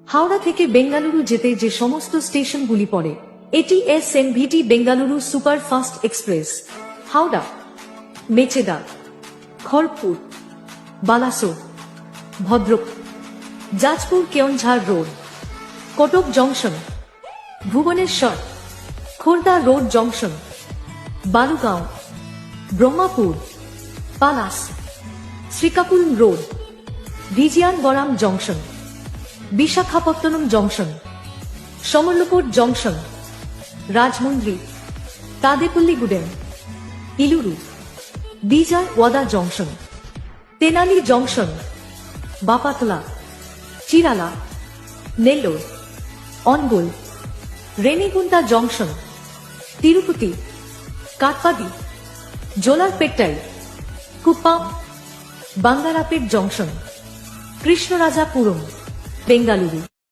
হাওড়া থেকে বেঙ্গালুরু যেতে যে সমস্ত স্টেশনগুলি পড়ে, এটি SNVT Bengaluru super fast express. Howrah, Mecheda, Kharagpur, Balasore, Bhadrak, Jajpur Keonjhar road, Cuttack junction, Bhubaneswar, Khurda road junction, Balugaon, Brahmapur, Palasa, Srikakulam road, Vizianagaram junction, Visakhapatnam junction, Samallapur junction, Rajahmundry, Tadepalligudem, Eluru, Vijayawada junction, Tenali junction, Bapatla, Chirala, Nellore, Ongole, Renigunta junction, Tirupati, Katpadi, Jolarpettai, Kuppam, Bangarapet junction, Krishnarajapuram, Bengaluru.